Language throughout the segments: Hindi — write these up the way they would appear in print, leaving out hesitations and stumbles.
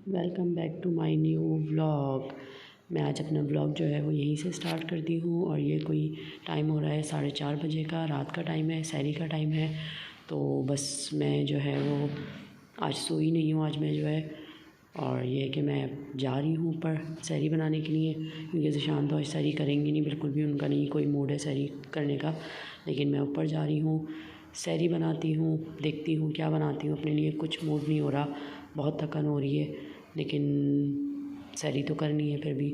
Welcome back to my new vlog. मैं आज अपना व्लॉग जो है वो यहीं से स्टार्ट करती हूँ और ये कोई टाइम हो रहा है 4:30 बजे का, रात का टाइम है, सहरी का टाइम है। तो बस मैं जो है वो आज सोई नहीं हूँ। आज मैं जो है और ये है कि मैं जा रही हूँ ऊपर सहरी बनाने के लिए, क्योंकि ज़ीशान तो आज सहरी करेंगी नहीं, बिल्कुल भी उनका नहीं कोई मूड है सहरी करने का। लेकिन मैं ऊपर जा रही हूँ, सहरी बनाती हूँ, देखती हूँ क्या बनाती हूँ। अपने लिए कुछ मूड नहीं हो रहा, बहुत थकान हो रही है, लेकिन सहरी तो करनी है फिर भी।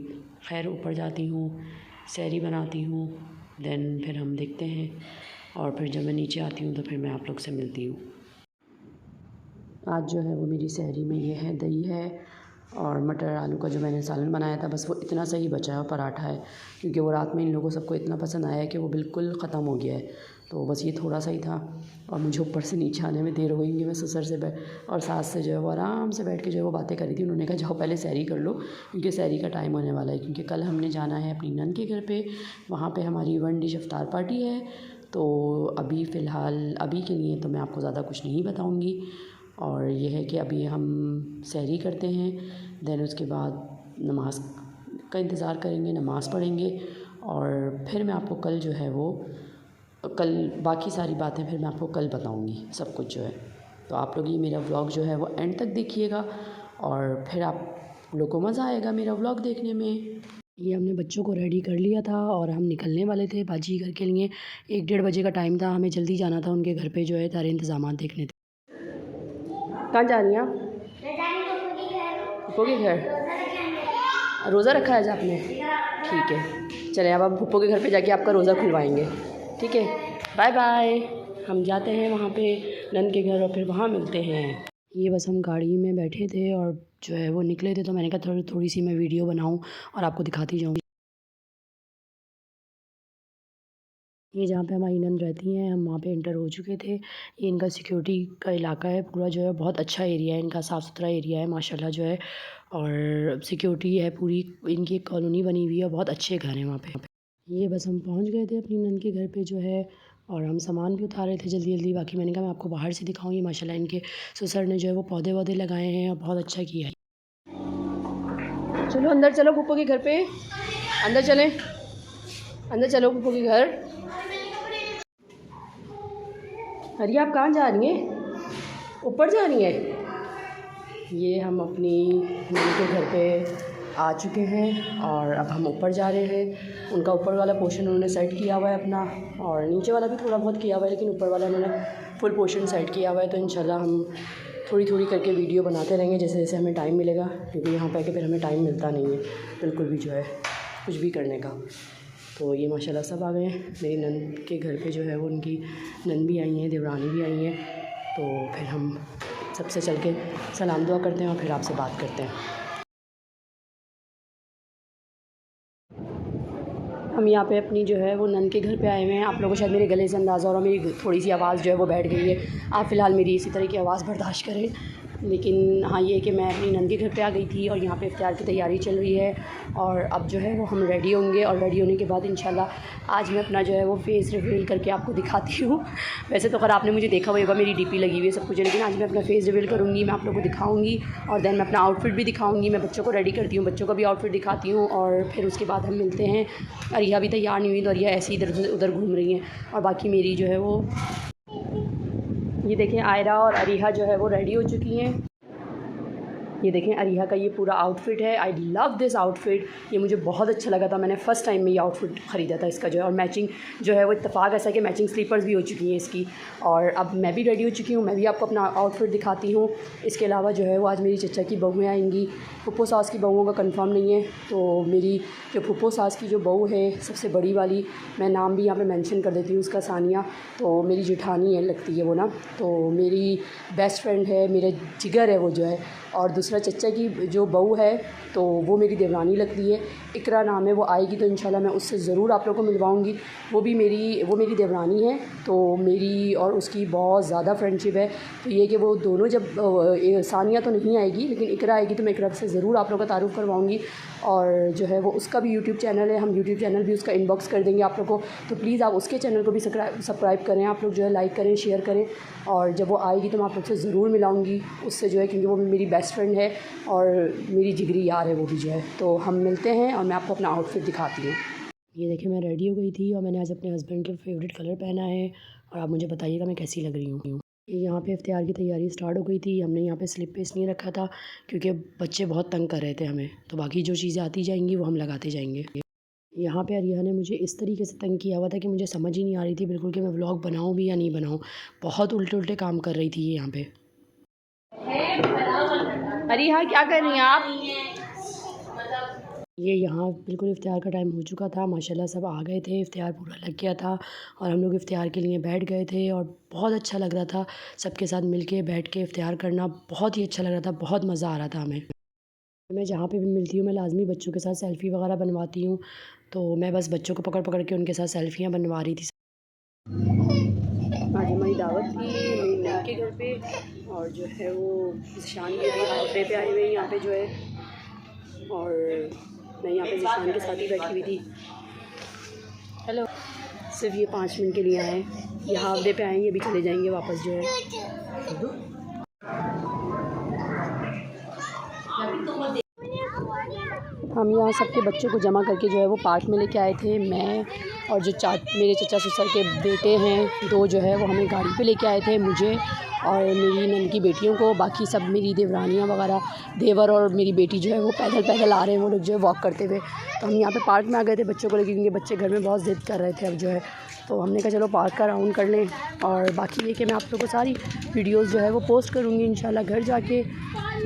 खैर ऊपर जाती हूँ, सहरी बनाती हूँ, देन फिर हम देखते हैं। और फिर जब मैं नीचे आती हूँ तो फिर मैं आप लोग से मिलती हूँ। आज जो है वो मेरी सहरी में ये है, दही है और मटर आलू का जो मैंने सालन बनाया था, बस वो इतना सा ही बचा है। और पराठा है, क्योंकि वो रात में इन लोगों सबको इतना पसंद आया है कि वो बिल्कुल ख़त्म हो गया है। तो बस ये थोड़ा सा ही था और मुझे ऊपर से नीचे आने में देर हो गई। मैं ससुर से और सास से जो है वो आराम से बैठ के जो है वो बातें करी थी। उन्होंने कहा जाओ पहले सहरी कर लो, क्योंकि सहरी का टाइम होने वाला है। क्योंकि कल हमने जाना है अपनी नंद के घर पे, वहाँ पे हमारी 1 डिश इफ्तार पार्टी है। तो अभी फ़िलहाल अभी के लिए तो मैं आपको ज़्यादा कुछ नहीं बताऊँगी। और ये है कि अभी हम सहरी करते हैं, देन उसके बाद नमाज़ का इंतज़ार करेंगे, नमाज़ पढ़ेंगे। और फिर मैं आपको कल जो है वो कल बाकी सारी बातें फिर मैं आपको कल बताऊंगी सब कुछ जो है। तो आप लोग ये मेरा व्लॉग जो है वो एंड तक देखिएगा और फिर आप लोगों को मज़ा आएगा मेरा व्लॉग देखने में। ये हमने बच्चों को रेडी कर लिया था और हम निकलने वाले थे बाजी घर के लिए। 1-1:30 बजे का टाइम था, हमें जल्दी जाना था उनके घर पे जो है सारे इंतज़ाम देखने थे। कहाँ जा रही हैं आप? फूफो के घर रोज़ा रखा है आज आपने? ठीक है, चले अब आप फूफो के घर पे जाके आपका रोज़ा खुलवाएंगे, ठीक है। Bye bye. हम जाते हैं वहाँ पे नंद के घर और फिर वहाँ मिलते हैं। ये बस हम गाड़ी में बैठे थे और जो है वो निकले थे, तो मैंने कहा थोड़ी सी मैं वीडियो बनाऊँ और आपको दिखाती जाऊँ। ये जहाँ पे हमारी नंद रहती हैं, हम वहाँ पे इंटर हो चुके थे। ये इनका सिक्योरिटी का इलाका है पूरा, जो है बहुत अच्छा एरिया है इनका, साफ़ सुथरा एरिया है माशाल्लाह जो है। और सिक्योरिटी है पूरी, इनकी एक कॉलोनी बनी हुई है, बहुत अच्छे घर हैं वहाँ पे। ये बस हम पहुँच गए थे अपनी नंद के घर पे जो है, और हम सामान भी उठा रहे थे जल्दी जल्दी। बाकी मैंने कहा मैं आपको बाहर से दिखाऊँ। ये माशाल्लाह इनके ससुर ने जो है वो पौधे वौधे लगाए हैं और बहुत अच्छा किया है। चलो अंदर चलो फूफो के घर पे, अंदर चलें, अंदर चलो फूफो के घर। अरे आप कहाँ जा रही हैं? ऊपर जा रही हैं? ये हम अपनी नंद के घर पे आ चुके हैं और अब हम ऊपर जा रहे हैं। उनका ऊपर वाला पोर्शन उन्होंने सेट किया हुआ है अपना, और नीचे वाला भी थोड़ा बहुत किया हुआ है, लेकिन ऊपर वाला उन्होंने फुल पोर्शन सेट किया हुआ है। तो इंशाल्लाह हम थोड़ी थोड़ी करके वीडियो बनाते रहेंगे जैसे जैसे हमें टाइम मिलेगा, क्योंकि यहाँ पे आके फिर हमें टाइम मिलता नहीं है बिल्कुल भी जो है कुछ भी करने का। तो ये माशाल्लाह सब आ गए हैं मेरी नंद के घर पे जो है वो, उनकी नंद भी आई हैं, देवरानी भी आई हैं। तो फिर हम सबसे चल के सलाम दुआ करते हैं और फिर आपसे बात करते हैं। हम यहाँ पे अपनी जो है वो नंद के घर पे आए हुए हैं। आप लोगों को शायद मेरे गले से अंदाज़ा हो रहा, मेरी थोड़ी सी आवाज़ जो है वो बैठ गई है। आप फ़िलहाल मेरी इसी तरह की आवाज़ बर्दाश्त करें। लेकिन हाँ, ये है कि मैं अपनी नंद के घर पे आ गई थी और यहाँ पे इफ्तार की तैयारी चल रही है। और अब जो है वो हम रेडी होंगे, और रेडी होने के बाद इंशाल्लाह आज मैं अपना जो है वो फ़ेस रिवील करके आपको दिखाती हूँ। वैसे तो खैर आपने मुझे देखा होगा, मेरी डीपी लगी हुई है सब कुछ, लेकिन आज मैं अपना फ़ेस रिवील करूँगी, मैं आप लोगों को दिखाऊँगी। और देन मैं अपना आउटफिट भी दिखाऊँगी। मैं बच्चों को रेडी करती हूँ, बच्चों का भी आउटफिट दिखाती हूँ, और फिर उसके बाद हम मिलते हैं। अरिया भी तैयार नहीं हुई, तो अरिया ऐसे ही इधर उधर घूम रही हैं। और बाकी मेरी जो है वो, ये देखें आयरा और अरिहा जो है वो रेडी हो चुकी हैं। ये देखें अरिहा का ये पूरा आउटफिट है। आई लव दिस आउटफिट, ये मुझे बहुत अच्छा लगा था। मैंने फ़र्स्ट टाइम में ये आउटफिट ख़रीदा था इसका जो है। और मैचिंग जो है वो इत्तेफाक ऐसा कि मैचिंग स्लीपर्स भी हो चुकी हैं इसकी। और अब मैं भी रेडी हो चुकी हूँ, मैं भी आपको अपना आउटफिट दिखाती हूँ। इसके अलावा जो है वो आज मेरी चचा की बहुएँ आएंगी। फूफो सास की बहुओं का कंफर्म नहीं है, तो मेरी जो फूफो सास की जो बहू है सबसे बड़ी वाली, मैं नाम भी यहाँ पे मेंशन कर देती हूँ उसका, सानिया, तो मेरी जेठानी है लगती है वो ना। तो मेरी बेस्ट फ्रेंड है, मेरे जिगर है वो जो है। और दूसरा चचा की जो बहू है तो वो मेरी देवरानी लगती है, इकरा नाम है। वो आएगी तो इंशाल्लाह मैं उससे ज़रूर आप लोगों को मिलवाऊंगी। वो मेरी देवरानी है, तो मेरी और उसकी बहुत ज़्यादा फ्रेंडशिप है। तो ये कि वो दोनों जब सानिया तो नहीं आएगी, लेकिन इकरा आएगी तो मैं इकरा से ज़रूर आप लोगों का तारुफ़ करवाऊँगी। और जो है वो उसका भी यूट्यूब चैनल है, हम यूट्यूब चैनल भी उसका इनबॉक्स कर देंगे आप लोगों को। तो प्लीज़ आप उसके चैनल को भी सब्सक्राइब करें, आप लोग जो है लाइक करें, शेयर करें। और जब वो आएगी तो मैं आप लोग से ज़रूर मिलाऊँगी उससे जो है, क्योंकि वो मेरी बेस्ट फ्रेंड है। है और मेरी जिगरी यार है वो भी जो है। तो हम मिलते हैं और मैं आपको अपना आउटफिट दिखाती हूँ। ये देखिए मैं रेडी हो गई थी और मैंने आज अपने हस्बैंड के फेवरेट कलर पहना है और आप मुझे बताइएगा मैं कैसी लग रही हूँ। यहाँ पे इफ्तियार की तैयारी स्टार्ट हो गई थी। हमने यहाँ पे स्लिप पेस्ट नहीं रखा था क्योंकि बच्चे बहुत तंग कर रहे थे हमें, तो बाकी जो चीज़ें आती जाएंगी वो हम लगाते जाएंगे। यहाँ पे अरिया ने मुझे इस तरीके से तंग किया हुआ था कि मुझे समझ ही नहीं आ रही थी बिल्कुल कि मैं व्लॉग बनाऊँ भी या नहीं बनाऊँ। बहुत उल्टे उल्टे काम कर रही थी ये यहाँ पे। अरिया क्या कर रही हैं आप? ये यहाँ बिल्कुल इफ्तियार का टाइम हो चुका था। माशाल्लाह सब आ गए थे, इफ्तियार पूरा लग गया था और हम लोग इफ्तियार के लिए बैठ गए थे और बहुत अच्छा लग रहा था सबके साथ मिलके बैठ के इफ्तियार करना। बहुत ही अच्छा लग रहा था, बहुत मज़ा आ रहा था हमें। मैं जहाँ पे भी मिलती हूँ मैं लाज़मी बच्चों के साथ सेल्फ़ी वगैरह बनवाती हूँ, तो मैं बस बच्चों को पकड़ पकड़ के उनके साथ सेल्फ़ियाँ बनवा रही थी। आज हमारी दावत थी मेरी नैन के घर पे और जो है वो ज़िशान के हाफे पे आए हुए हैं यहाँ पे जो है, और मैं यहाँ पे ज़िशान के साथ ही बैठी हुई थी। हेलो, सिर्फ ये 5 मिनट के लिए आए, ये हाफ डे पे आएंगे, अभी चले जाएंगे वापस जो है। हम यहाँ सबके बच्चों को जमा करके जो है वो पार्क में लेके आए थे। मैं और जो मेरे चचा ससुर के बेटे हैं 2 जो है वो हमें गाड़ी पे लेके आए थे, मुझे और मेरी नन की बेटियों को। बाकी सब मेरी देवरानियाँ वगैरह, देवर और मेरी बेटी जो है वो पैदल पैदल आ रहे हैं, वो लोग जो है वॉक करते हुए। तो हम यहाँ पे पार्क में आ गए थे बच्चों को लेके, क्योंकि बच्चे घर में बहुत ज़िद कर रहे थे अब जो है। तो हमने कहा चलो पार्क का राउंड कर लें। और बाकी ये कि मैं आप लोगों को सारी वीडियोज़ जो है वो पोस्ट करूँगी इंशाल्लाह घर जाके,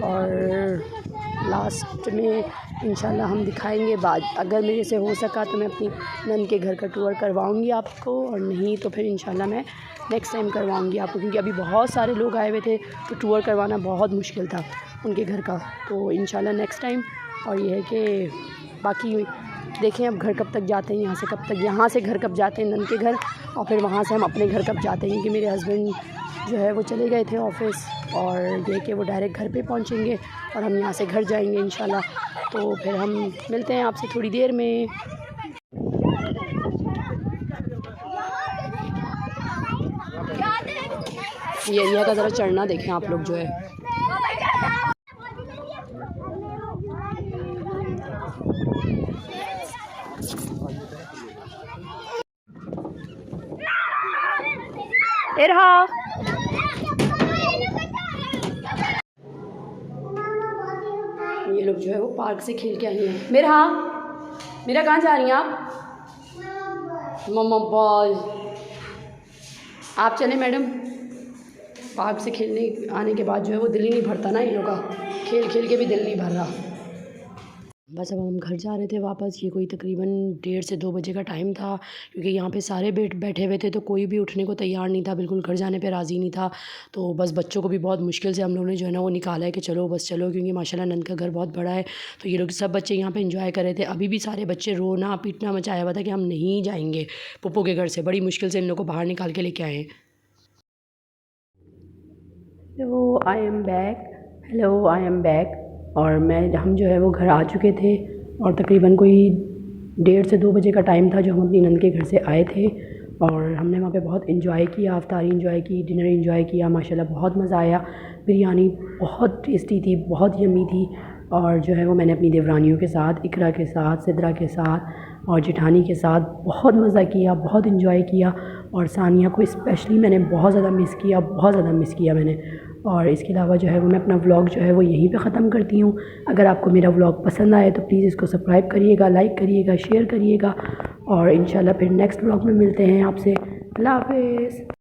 और लास्ट में इंशाल्लाह हम दिखाएंगे। बाद अगर मेरे से हो सका तो मैं अपनी नन के घर का टूर करवाऊंगी आपको, और नहीं तो फिर इंशाल्लाह मैं नेक्स्ट टाइम करवाऊंगी आपको, क्योंकि अभी बहुत सारे लोग आए हुए थे तो टूर करवाना बहुत मुश्किल था उनके घर का। तो इंशाल्लाह नेक्स्ट टाइम। और ये है कि बाकी देखें अब घर कब तक जाते हैं, यहाँ से घर कब जाते हैं नन के घर, और फिर वहाँ से हम अपने घर कब जाते हैं, क्योंकि मेरे हस्बैंड जो है वो चले गए थे ऑफ़िस, और ये कि वो डायरेक्ट घर पे पहुँचेंगे और हम यहाँ से घर जाएंगे इंशाल्लाह। तो फिर हम मिलते हैं आपसे थोड़ी देर में। ये एरिया का ज़रा चढ़ना देखें आप लोग जो है। इरहा ये लोग जो है वो पार्क से खेल के आई हैं। मेरा कहाँ जा रही हैं आप? मम्मा बॉल आप चले मैडम। पार्क से खेलने आने के बाद जो है वो दिल ही नहीं भरता ना, इन लोगों का खेल खेल के भी दिल नहीं भर रहा। बस अब हम घर जा रहे थे वापस। ये कोई तकरीबन 1:30 से 2 बजे का टाइम था, क्योंकि यहाँ पे सारे बैठे हुए थे तो कोई भी उठने को तैयार नहीं था, बिल्कुल घर जाने पे राज़ी नहीं था। तो बस बच्चों को भी बहुत मुश्किल से हम लोगों ने जो है ना वो निकाला है कि चलो बस चलो, क्योंकि माशाल्लाह नंद का घर बहुत बड़ा है। तो ये लोग सब बच्चे यहाँ पर इंजॉय कर रहे थे। अभी भी सारे बच्चे रोना पीटना मचाया हुआ था कि हम नहीं जाएँगे पप्पू के घर से। बड़ी मुश्किल से इन लोग को बाहर निकाल के लेके आए। Hello I am back. और हम जो है वो घर आ चुके थे, और तकरीबन कोई 1:30 से 2 बजे का टाइम था जो हम अपनी नंद के घर से आए थे। और हमने वहाँ पे बहुत इन्जॉय किया, अफ्तारी इन्जॉय की, डिनर इन्जॉय किया। माशाल्लाह बहुत मज़ा आया। बिरयानी बहुत टेस्टी थी, बहुत यम्मी थी। और जो है वो मैंने अपनी देवरानियों के साथ, इकरा के साथ, सिद्रा के साथ और जेठानी के साथ बहुत मज़ा किया, बहुत इन्जॉय किया। और सानिया को स्पेशली मैंने बहुत ज़्यादा मिस किया मैंने। और इसके अलावा जो है वो मैं अपना व्लॉग जो है वो यहीं पे ख़त्म करती हूँ। अगर आपको मेरा व्लॉग पसंद आए तो प्लीज़ इसको सब्सक्राइब करिएगा, लाइक करिएगा, शेयर करिएगा, और इंशाल्लाह फिर नेक्स्ट व्लॉग में मिलते हैं आपसे। अल्लाह हाफ़िज़।